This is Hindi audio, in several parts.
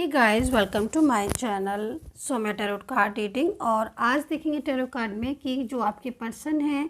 Hey guys, welcome to my channel. So मैं टैरो कार्ड रीडिंग और आज देखेंगे टैरो कार्ड में कि जो आपके पर्सन है,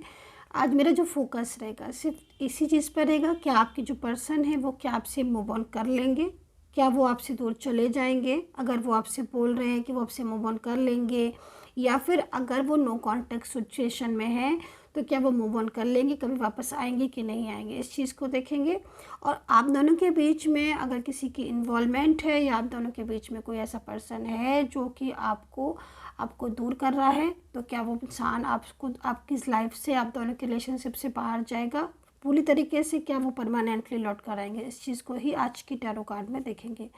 आज मेरा जो फोकस रहेगा सिर्फ इसी चीज़ पर रहेगा। क्या आपके जो पर्सन है वो क्या आपसे मूव ऑन कर लेंगे, क्या वो आपसे दूर चले जाएंगे। अगर वो आपसे बोल रहे हैं कि वो आपसे मूव ऑन कर लेंगे, या फिर अगर वो नो कॉन्टेक्ट सिचुएशन में है तो क्या वो मूव ऑन कर लेंगे, कभी वापस आएंगे कि नहीं आएंगे, इस चीज़ को देखेंगे। और आप दोनों के बीच में अगर किसी की इन्वॉल्वमेंट है या आप दोनों के बीच में कोई ऐसा पर्सन है जो कि आपको दूर कर रहा है, तो क्या वो इंसान आपको आपकी लाइफ से, आप दोनों के रिलेशनशिप से बाहर जाएगा पूरी तरीके से, क्या वो परमानेंटली लौट कर आएंगे, इस चीज़ को ही आज की टैरो कार्ड में देखेंगे।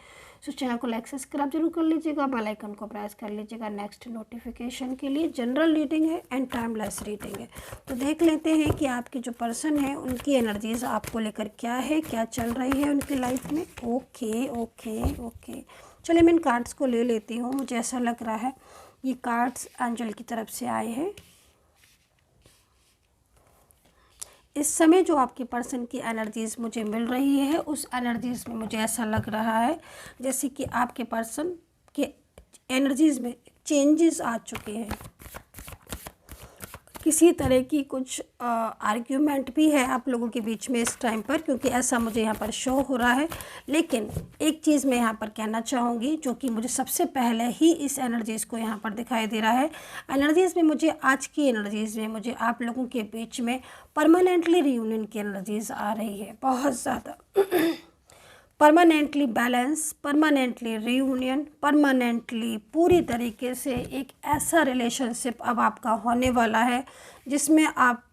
सो चैनल को लाइक सब्सक्राइब जरूर कर लीजिएगा, बेल आइकन को प्रेस कर लीजिएगा नेक्स्ट नोटिफिकेशन के लिए। जनरल रीडिंग है एंड टाइमलेस रीडिंग है। तो देख लेते हैं कि आपके जो पर्सन है उनकी एनर्जीज आपको लेकर क्या है, क्या चल रही है उनकी लाइफ में। ओके ओके ओके, चलिए मैं इन कार्ड्स को ले लेती हूँ। मुझे ऐसा लग रहा है ये कार्ड्स एंजल की तरफ से आए हैं। इस समय जो आपके पर्सन की एनर्जीज़ मुझे मिल रही है, उस एनर्जीज़ में मुझे ऐसा लग रहा है जैसे कि आपके पर्सन के एनर्जीज़ में चेंजेस आ चुके हैं। किसी तरह की कुछ आर्ग्यूमेंट भी है आप लोगों के बीच में इस टाइम पर, क्योंकि ऐसा मुझे यहाँ पर शो हो रहा है। लेकिन एक चीज़ मैं यहाँ पर कहना चाहूँगी जो कि मुझे सबसे पहले ही इस एनर्जीज़ को यहाँ पर दिखाई दे रहा है। एनर्जीज़ में मुझे, आज की एनर्जीज़ में मुझे आप लोगों के बीच में परमानेंटली रियूनियन की एनर्जीज़ आ रही है, बहुत ज़्यादा। Permanently balance, permanently reunion, permanently पूरी तरीके से एक ऐसा रिलेशनशिप अब आपका होने वाला है जिसमें आप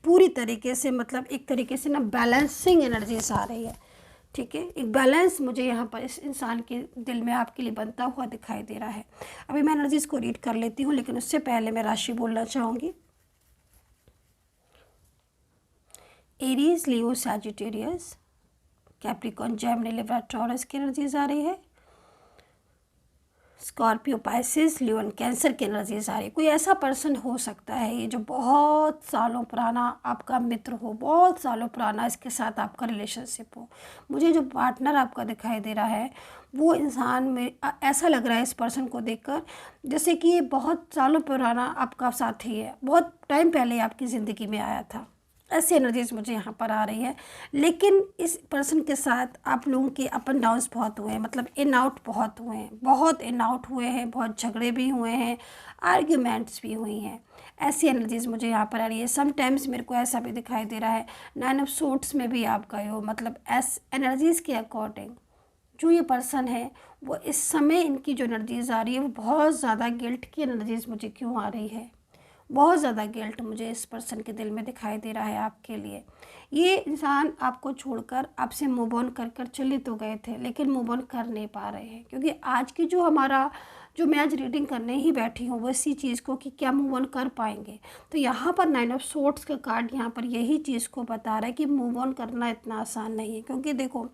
पूरी तरीके से, मतलब एक तरीके से ना बैलेंसिंग एनर्जीज आ रही है। ठीक है, एक बैलेंस मुझे यहाँ पर इस इंसान के दिल में आपके लिए बनता हुआ दिखाई दे रहा है। अभी मैं एनर्जीज को रीड कर लेती हूँ, लेकिन उससे पहले मैं राशि बोलना चाहूँगी। Aries, Leo, Sagittarius, Capricorn, Gemini, Libra, Taurus की एनर्जीज आ रही है। स्कॉर्पियो, पाइसिस, लियोन, कैंसर की एनर्जीज आ रही है। कोई ऐसा पर्सन हो सकता है ये जो बहुत सालों पुराना आपका मित्र हो, बहुत सालों पुराना इसके साथ आपका रिलेशनशिप हो। मुझे जो पार्टनर आपका दिखाई दे रहा है वो इंसान में ऐसा लग रहा है इस पर्सन को देखकर जैसे कि ये बहुत सालों पुराना आपका साथी है, बहुत टाइम पहले आपकी ज़िंदगी में आया था। ऐसी एनर्जीज मुझे यहाँ पर आ रही है। लेकिन इस पर्सन के साथ आप लोगों के अप एंड डाउन्स बहुत हुए हैं, मतलब इन आउट बहुत हुए हैं, बहुत इन आउट हुए हैं, बहुत झगड़े भी हुए हैं, आर्ग्यूमेंट्स भी हुई हैं। ऐसी एनर्जीज मुझे यहाँ पर आ रही है। समटाइम्स मेरे को ऐसा भी दिखाई दे रहा है 9 ऑफ सोर्ड्स में भी आप गए हो, मतलब ऐस एनर्जीज़ के अकॉर्डिंग जो ये पर्सन है वो इस समय इनकी जो एनर्जीज़ आ रही है वो बहुत ज़्यादा गिल्ट की एनर्जीज़ मुझे क्यों आ रही है, बहुत ज़्यादा गिल्ट मुझे इस पर्सन के दिल में दिखाई दे रहा है आपके लिए। ये इंसान आपको छोड़कर, आपसे मूव ऑन कर कर चले तो गए थे, लेकिन मूव ऑन कर नहीं पा रहे हैं। क्योंकि आज की जो मैं आज रीडिंग करने ही बैठी हूँ वो इसी चीज़ को कि क्या मूव ऑन कर पाएंगे। तो यहाँ पर 9 ऑफ सोर्ड्स का कार्ड यहाँ पर यही चीज़ को बता रहा है कि मूव ऑन करना इतना आसान नहीं है। क्योंकि देखो,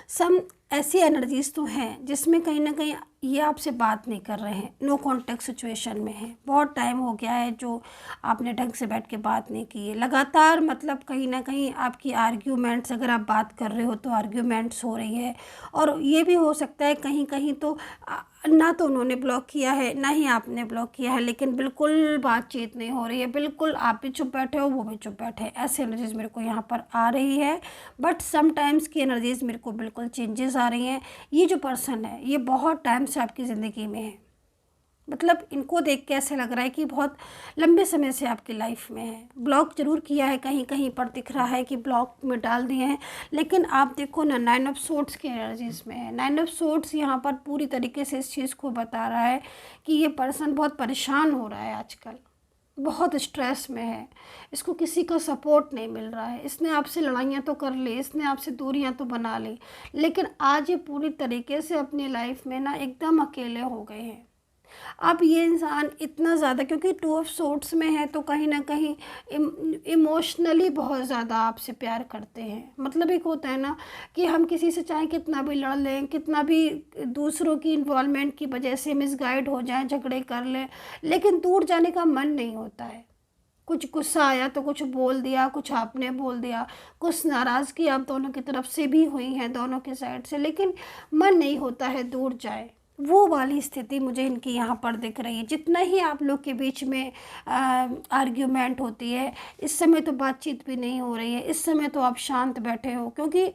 सम ऐसी एनर्जीज़ तो हैं जिसमें कहीं ना कहीं ये आपसे बात नहीं कर रहे हैं, नो कॉन्टेक्ट सिचुएशन में है, बहुत टाइम हो गया है जो आपने ढंग से बैठ के बात नहीं की है लगातार। मतलब कहीं ना कहीं आपकी आर्ग्यूमेंट्स, अगर आप बात कर रहे हो तो आर्ग्यूमेंट्स हो रही है। और ये भी हो सकता है कहीं कहीं तो ना तो उन्होंने ब्लॉक किया है ना ही आपने ब्लॉक किया है, लेकिन बिल्कुल बातचीत नहीं हो रही है, बिल्कुल आप भी चुप बैठे हो वो भी चुप बैठे हैं। ऐसी एनर्जीज मेरे को यहाँ पर आ रही है। बट समटाइम्स की एनर्जीज मेरे को बिल्कुल चेंजेस आ रही हैं। ये जो पर्सन है ये बहुत टाइम से आपकी ज़िंदगी में है, मतलब इनको देख के ऐसे लग रहा है कि बहुत लंबे समय से आपकी लाइफ में है। ब्लॉक जरूर किया है, कहीं कहीं पर दिख रहा है कि ब्लॉक में डाल दिए हैं, लेकिन आप देखो ना 9 ऑफ सोर्ड्स की एनर्जीज में है। 9 ऑफ सोर्ड्स यहाँ पर पूरी तरीके से इस चीज़ को बता रहा है कि ये पर्सन बहुत परेशान हो रहा है आजकल, बहुत स्ट्रेस में है, इसको किसी का सपोर्ट नहीं मिल रहा है। इसने आपसे लड़ाइयाँ तो कर ली, इसने आपसे दूरियाँ तो बना ली, लेकिन आज ये पूरी तरीके से अपनी लाइफ में ना एकदम अकेले हो गए हैं। अब ये इंसान इतना ज़्यादा, क्योंकि 2 ऑफ सोर्ड्स में है तो कहीं ना कहीं इमोशनली बहुत ज़्यादा आपसे प्यार करते हैं। मतलब एक होता है ना कि हम किसी से चाहे कितना भी लड़ लें, कितना भी दूसरों की इन्वॉल्वमेंट की वजह से मिसगाइड हो जाएं, झगड़े कर लें, लेकिन दूर जाने का मन नहीं होता है। कुछ गुस्सा आया तो कुछ बोल दिया, कुछ आपने बोल दिया, कुछ नाराज़गी आप दोनों की तरफ से भी हुई है, दोनों की साइड से, लेकिन मन नहीं होता है दूर जाए। वो वाली स्थिति मुझे इनकी यहाँ पर दिख रही है। जितना ही आप लोग के बीच में आर्ग्यूमेंट होती है, इस समय तो बातचीत भी नहीं हो रही है, इस समय तो आप शांत बैठे हो, क्योंकि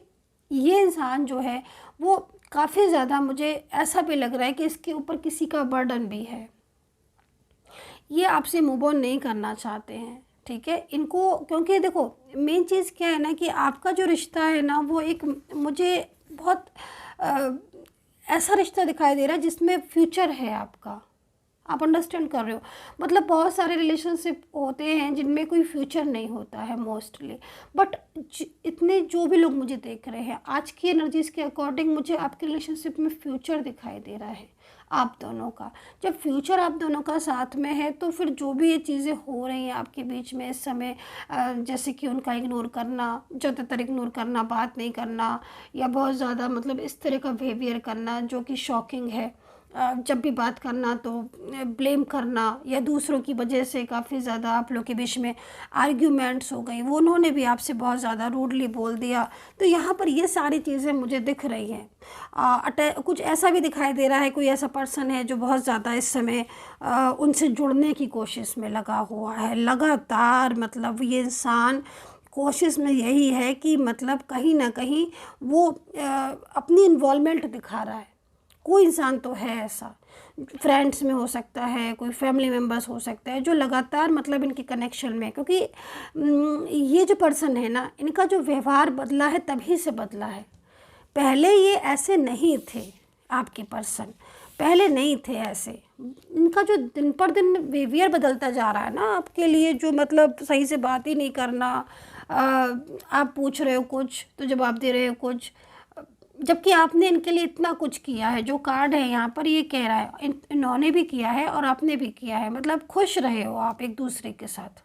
ये इंसान जो है वो काफ़ी ज़्यादा, मुझे ऐसा भी लग रहा है कि इसके ऊपर किसी का बर्डन भी है। ये आपसे मूव ऑन नहीं करना चाहते हैं, ठीक है इनको, क्योंकि देखो मेन चीज़ क्या है ना कि आपका जो रिश्ता है ना वो एक, मुझे बहुत ऐसा रिश्ता दिखाई दे रहा है जिसमें फ्यूचर है आपका। आप अंडरस्टैंड कर रहे हो? मतलब बहुत सारे रिलेशनशिप होते हैं जिनमें कोई फ्यूचर नहीं होता है मोस्टली, बट इतने जो भी लोग मुझे देख रहे हैं आज की एनर्जीज के अकॉर्डिंग, मुझे आपके रिलेशनशिप में फ्यूचर दिखाई दे रहा है आप दोनों का। जब फ्यूचर आप दोनों का साथ में है तो फिर जो भी ये चीज़ें हो रही हैं आपके बीच में इस समय, जैसे कि उनका इग्नोर करना, ज़्यादातर इग्नोर करना, बात नहीं करना, या बहुत ज़्यादा मतलब इस तरह का बिहेवियर करना जो कि शॉकिंग है, जब भी बात करना तो ब्लेम करना, या दूसरों की वजह से काफ़ी ज़्यादा आप लोग के बीच में आर्ग्यूमेंट्स हो गई, वो उन्होंने भी आपसे बहुत ज़्यादा रूडली बोल दिया। तो यहाँ पर ये सारी चीज़ें मुझे दिख रही हैं। कुछ ऐसा भी दिखाई दे रहा है, कोई ऐसा पर्सन है जो बहुत ज़्यादा इस समय उनसे जुड़ने की कोशिश में लगा हुआ है लगातार। मतलब ये इंसान कोशिश में यही है कि मतलब कहीं ना कहीं वो अपनी इन्वॉल्वमेंट दिखा रहा है। कोई इंसान तो है ऐसा, फ्रेंड्स में हो सकता है, कोई फैमिली मेम्बर्स हो सकता है जो लगातार मतलब इनके कनेक्शन में, क्योंकि ये जो पर्सन है ना, इनका जो व्यवहार बदला है तभी से बदला है। पहले ये ऐसे नहीं थे, आपके पर्सन पहले नहीं थे ऐसे। इनका जो दिन पर दिन बिहेवियर बदलता जा रहा है ना आपके लिए, जो मतलब सही से बात ही नहीं करना, आप पूछ रहे हो कुछ तो जवाब दे रहे हो कुछ, जबकि आपने इनके लिए इतना कुछ किया है। जो कार्ड है यहाँ पर ये कह रहा है इन्होंने भी किया है और आपने भी किया है, मतलब खुश रहे हो आप एक दूसरे के साथ।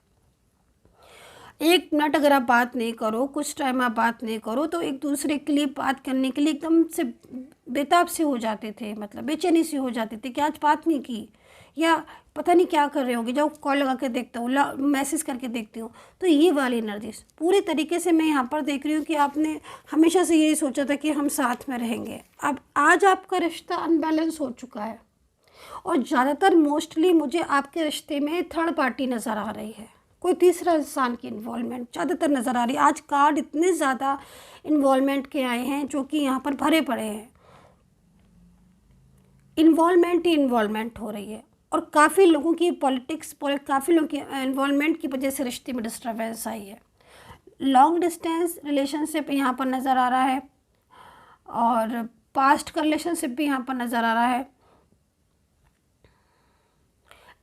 एक मिनट अगर आप बात नहीं करो, कुछ टाइम आप बात नहीं करो, तो एक दूसरे के लिए बात करने के लिए एकदम से बेताब से हो जाते थे, मतलब बेचैनी से हो जाते थे कि आज बात नहीं की, या पता नहीं क्या कर रहे होंगे। जब कॉल लगा के देखता हूँ, मैसेज करके देखती हूँ, तो ये वाली एनर्जी पूरी तरीके से मैं यहाँ पर देख रही हूँ कि आपने हमेशा से यही सोचा था कि हम साथ में रहेंगे। अब आज आपका रिश्ता अनबैलेंस हो चुका है, और ज़्यादातर मोस्टली मुझे आपके रिश्ते में थर्ड पार्टी नज़र आ रही है, कोई तीसरा इंसान की इन्वॉल्वमेंट ज़्यादातर नज़र आ रही है। आज कार्ड इतने ज़्यादा इन्वॉल्वमेंट के आए हैं जो कि यहाँ पर भरे पड़े हैं, इन्वॉल्वमेंट ही इन्वॉल्वमेंट हो रही है, और काफ़ी लोगों की पॉलिटिक्स, काफ़ी लोगों की इन्वॉल्वमेंट की वजह से रिश्ते में डिस्टर्बेंस आई है। लॉन्ग डिस्टेंस रिलेशनशिप यहाँ पर नज़र आ रहा है, और पास्ट का रिलेशनशिप भी यहाँ पर नज़र आ रहा है।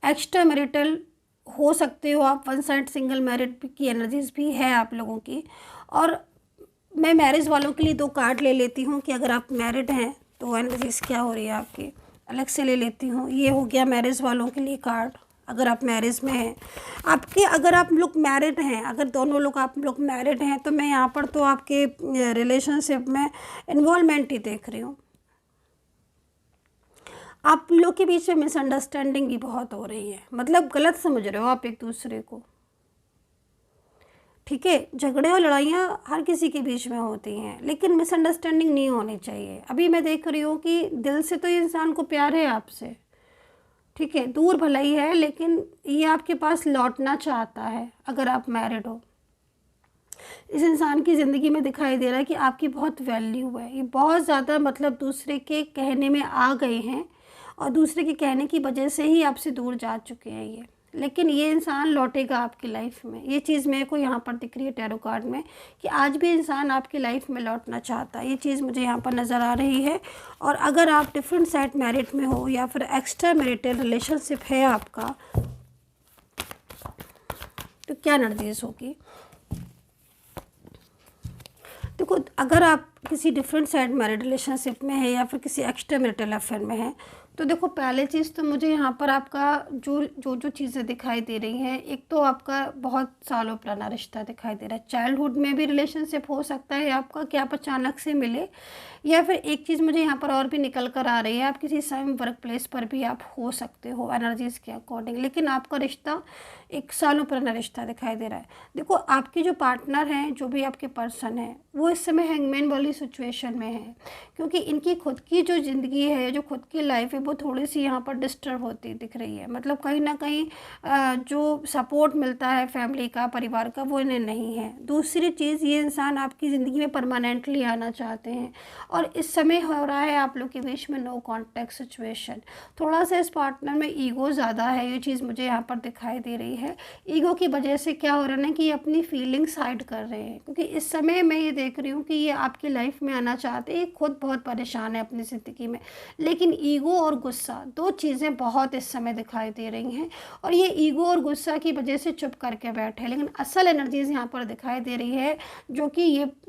एक्स्ट्रा मैरिटल हो सकते हो आप, वन साइड सिंगल मैरिड की एनर्जीज भी है आप लोगों की। और मैं मैरिज वालों के लिए 2 कार्ड ले लेती हूँ कि अगर आप मैरिड हैं तो एनर्जीज क्या हो रही है आपकी, अलग से ले लेती हूँ। ये हो गया मैरिज वालों के लिए कार्ड, अगर आप मैरिज में हैं आपके, अगर आप लोग मैरिड हैं, अगर दोनों लोग आप लोग मैरिड हैं, तो मैं यहाँ पर तो आपके रिलेशनशिप में इन्वॉल्वमेंट ही देख रही हूँ। आप लोग के बीच में मिसअंडरस्टैंडिंग भी बहुत हो रही है, मतलब गलत समझ रहे हो आप एक दूसरे को, ठीक है। झगड़े और लड़ाइयाँ हर किसी के बीच में होती हैं, लेकिन मिसअंडरस्टैंडिंग नहीं होनी चाहिए। अभी मैं देख रही हूँ कि दिल से तो ये इंसान को प्यार है आपसे, ठीक है, दूर भला ही है, लेकिन ये आपके पास लौटना चाहता है। अगर आप मैरिड हो, इस इंसान की ज़िंदगी में दिखाई दे रहा है कि आपकी बहुत वैल्यू है। ये बहुत ज़्यादा मतलब दूसरे के कहने में आ गए हैं, और दूसरे के कहने की वजह से ही आपसे दूर जा चुके हैं ये, लेकिन ये इंसान लौटेगा आपकी लाइफ में। ये चीज़ मेरे को यहाँ पर दिख रही है टैरो कार्ड में, कि आज भी इंसान आपकी लाइफ में लौटना चाहता है। ये चीज़ मुझे यहाँ पर नज़र आ रही है। और अगर आप डिफरेंट साइड मैरिड में हो, या फिर एक्स्ट्रा मैरिटल रिलेशनशिप है आपका, तो क्या एनर्जीज होगी देखो। अगर आप किसी डिफरेंट साइड मैरिड रिलेशनशिप में है, या फिर किसी एक्स्ट्रा मैरिटल अफेयर में है, तो देखो, पहले चीज़ तो मुझे यहाँ पर आपका जो चीज़ें दिखाई दे रही हैं, एक तो आपका बहुत सालों पुराना रिश्ता दिखाई दे रहा है। चाइल्डहुड में भी रिलेशनशिप हो सकता है आपका, कि आप अचानक से मिले, या फिर एक चीज़ मुझे यहाँ पर और भी निकल कर आ रही है, आप किसी समय वर्क प्लेस पर भी आप हो सकते हो एनर्जीज़ के अकॉर्डिंग, लेकिन आपका रिश्ता एक सालों पुराना रिश्ता दिखाई दे रहा है। देखो, आपके जो पार्टनर हैं, जो भी आपके पर्सन हैं, वो इस समय हैंगमैन वाली सिचुएशन में है, क्योंकि इनकी खुद की जो ज़िंदगी है, जो खुद की लाइफ है, वो थोड़ी सी यहाँ पर डिस्टर्ब होती दिख रही है। मतलब कहीं ना कहीं जो सपोर्ट मिलता है फैमिली का, परिवार का, वो इन्हें नहीं है। दूसरी चीज़, ये इंसान आपकी ज़िंदगी में परमानेंटली आना चाहते हैं, और इस समय हो रहा है आप लोग के बीच में नो कॉन्टैक्ट सिचुएशन। थोड़ा सा इस पार्टनर में ईगो ज़्यादा है, ये चीज़ मुझे यहाँ पर दिखाई दे रही है। ईगो की वजह से क्या हो रहा है ना, कि ये अपनी फीलिंग्स हाइड कर रहे हैं, क्योंकि इस समय मैं ये देख रही हूँ कि ये आपकी लाइफ में आना चाहते हैं। ये खुद बहुत परेशान है अपनी ज़िंदगी में, लेकिन ईगो और गुस्सा, दो चीज़ें बहुत इस समय दिखाई दे रही हैं, और ये ईगो और गुस्सा की वजह से चुप करके बैठे। लेकिन असल एनर्जीज़ यहाँ पर दिखाई दे रही है, जो कि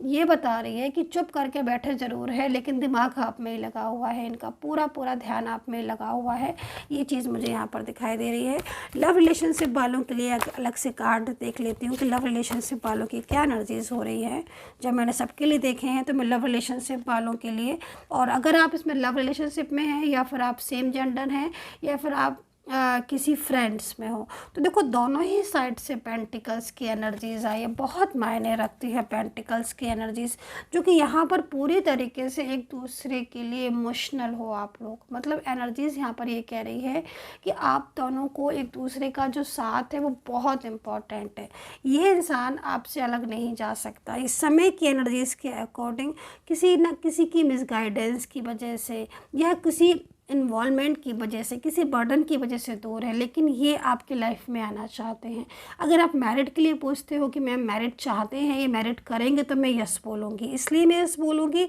ये बता रही है कि चुप करके बैठे ज़रूर है, लेकिन दिमाग आप में ही लगा हुआ है, इनका पूरा पूरा ध्यान आप में लगा हुआ है। ये चीज़ मुझे यहाँ पर दिखाई दे रही है। लव रिलेशनशिप वालों के लिए अलग से कार्ड देख लेती हूँ कि लव रिलेशनशिप वालों की क्या एनर्जीज़ हो रही है। जब मैंने सबके लिए देखे हैं, तो मैं लव रिलेशनशिप वालों के लिए, और अगर आप इसमें लव रिलेशनशिप में हैं, या फिर आप सेम जेंडर हैं, या फिर आप किसी फ्रेंड्स में हो, तो देखो दोनों ही साइड से पेंटिकल्स की एनर्जीज़ आई है। बहुत मायने रखती है पेंटिकल्स की एनर्जीज़, जो कि यहाँ पर पूरी तरीके से एक दूसरे के लिए इमोशनल हो आप लोग। मतलब एनर्जीज़ यहाँ पर ये कह रही है कि आप दोनों को एक दूसरे का जो साथ है, वो बहुत इम्पॉर्टेंट है। ये इंसान आपसे अलग नहीं जा सकता। इस समय की एनर्जीज़ के अकॉर्डिंग किसी न किसी की मिसगाइडेंस की वजह से, या किसी इन्वॉल्वमेंट की वजह से, किसी बर्डन की वजह से दूर है, लेकिन ये आपकी लाइफ में आना चाहते हैं। अगर आप मैरिड के लिए पूछते हो कि मैम मैरिड चाहते हैं, ये मैरिड करेंगे, तो मैं यस बोलूँगी। इसलिए मैं यस बोलूँगी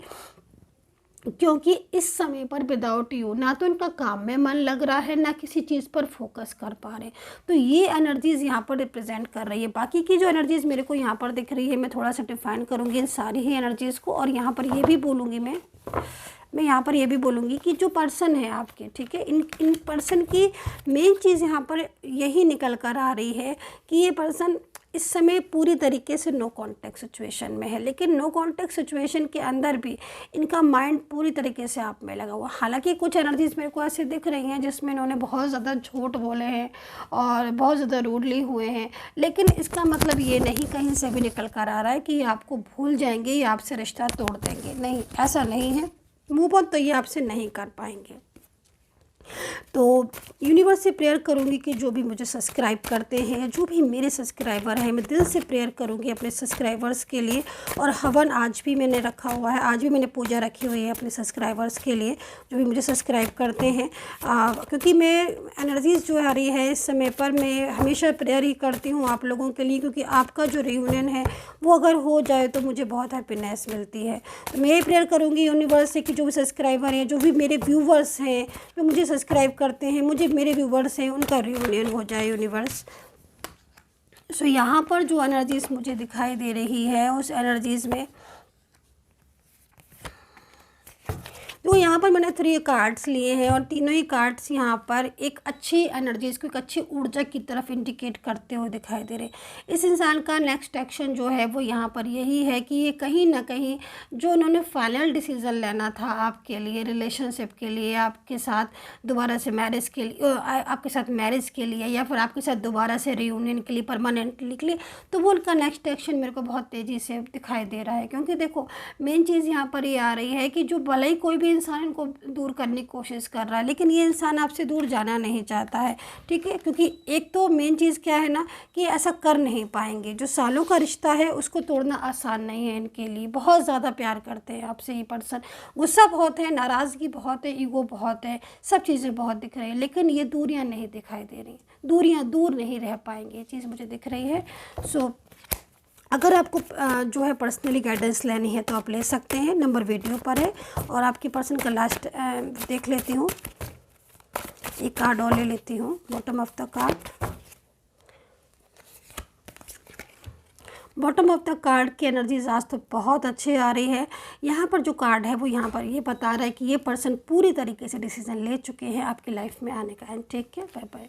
क्योंकि इस समय पर विदाउट यू ना तो इनका काम में मन लग रहा है, ना किसी चीज़ पर फोकस कर पा रहे। तो ये एनर्जीज़ यहाँ पर रिप्रेजेंट कर रही है। बाकी की जो एनर्जीज़ मेरे को यहाँ पर दिख रही है, मैं थोड़ा सा डिफाइन करूँगी इन सारी ही एनर्जीज़ को, और यहाँ पर ये भी बोलूँगी मैं यहाँ पर ये भी बोलूँगी कि जो पर्सन है आपके, ठीक है, इन पर्सन की मेन चीज़ यहाँ पर यही निकल कर आ रही है कि ये पर्सन इस समय पूरी तरीके से नो कॉन्टैक्ट सिचुएशन में है, लेकिन नो कॉन्टैक्ट सिचुएशन के अंदर भी इनका माइंड पूरी तरीके से आप में लगा हुआ। हालांकि कुछ एनर्जीज़ मेरे को ऐसे दिख रही हैं जिसमें इन्होंने बहुत ज़्यादा झूठ बोले हैं और बहुत ज़्यादा रूडली हुए हैं, लेकिन इसका मतलब ये नहीं कहीं से भी निकल कर आ रहा है कि ये आपको भूल जाएंगे या आपसे रिश्ता तोड़ देंगे। नहीं, ऐसा नहीं है। मूव ऑन तो ये आपसे नहीं कर पाएंगे। तो यूनिवर्स से प्रेयर करूँगी कि जो भी मुझे सब्सक्राइब करते हैं, जो भी मेरे सब्सक्राइबर हैं, मैं दिल से प्रेयर करूँगी अपने सब्सक्राइबर्स के लिए। और हवन आज भी मैंने रखा हुआ है, आज भी मैंने पूजा रखी हुई है अपने सब्सक्राइबर्स के लिए, जो भी मुझे सब्सक्राइब करते हैं। क्योंकि मैं एनर्जीज़ जो आ रही है इस समय पर, मैं हमेशा प्रेयर ही करती हूँ आप लोगों के लिए, क्योंकि आपका जो रियूनियन है वो अगर हो जाए तो मुझे बहुत हैप्पीनेस मिलती है। तो मैं ये प्रेयर करूँगी यूनिवर्स से कि जो भी सब्सक्राइबर हैं, जो भी मेरे व्यूवर्स हैं, जो मुझे सब्सक्राइब करते हैं, मुझे मेरे व्यूवर्स हैं, उनका रियूनियन हो जाए यूनिवर्स। सो यहाँ पर जो एनर्जीज़ मुझे दिखाई दे रही है, उस एनर्जीज़ में तो यहाँ पर मैंने 3 कार्ड्स लिए हैं, और तीनों ही कार्ड्स यहाँ पर एक अच्छी एनर्जीज़ को, एक अच्छी ऊर्जा की तरफ इंडिकेट करते हुए दिखाई दे रहे हैं। इस इंसान का नेक्स्ट एक्शन जो है वो यहाँ पर यही है कि ये कहीं ना कहीं जो उन्होंने फाइनल डिसीज़न लेना था आपके लिए, रिलेशनशिप के लिए, आपके साथ दोबारा से मैरिज के लिए, आपके साथ मैरिज के लिए, या फिर आपके साथ दोबारा से रियूनियन के लिए, परमानेंटली के लिए, तो वो उनका नेक्स्ट एक्शन मेरे को बहुत तेज़ी से दिखाई दे रहा है। क्योंकि देखो, मेन चीज़ यहाँ पर ये आ रही है कि जो भले ही कोई भी इंसान इनको दूर करने की कोशिश कर रहा है, लेकिन ये इंसान आपसे दूर जाना नहीं चाहता है, ठीक है। क्योंकि एक तो मेन चीज़ क्या है ना, कि ऐसा कर नहीं पाएंगे। जो सालों का रिश्ता है उसको तोड़ना आसान नहीं है इनके लिए। बहुत ज़्यादा प्यार करते हैं आपसे ये पर्सन, गुस्सा बहुत है, नाराज़गी बहुत है, ईगो बहुत है, सब चीज़ें बहुत दिख रही है, लेकिन ये दूरियाँ नहीं दिखाई दे रही। दूरियाँ दूर नहीं रह पाएंगे, ये चीज़ मुझे दिख रही है। सो अगर आपको जो है पर्सनली गाइडेंस लेनी है तो आप ले सकते हैं, नंबर वीडियो पर है। और आपकी पर्सन का लास्ट देख लेती हूँ, एक कार्ड और ले लेती हूँ, bottom of the card. Bottom of the card की एनर्जीज आज तो बहुत अच्छी आ रही है। यहाँ पर जो कार्ड है वो यहाँ पर ये बता रहा है कि ये पर्सन पूरी तरीके से डिसीजन ले चुके हैं आपकी लाइफ में आने का। And take care, bye bye.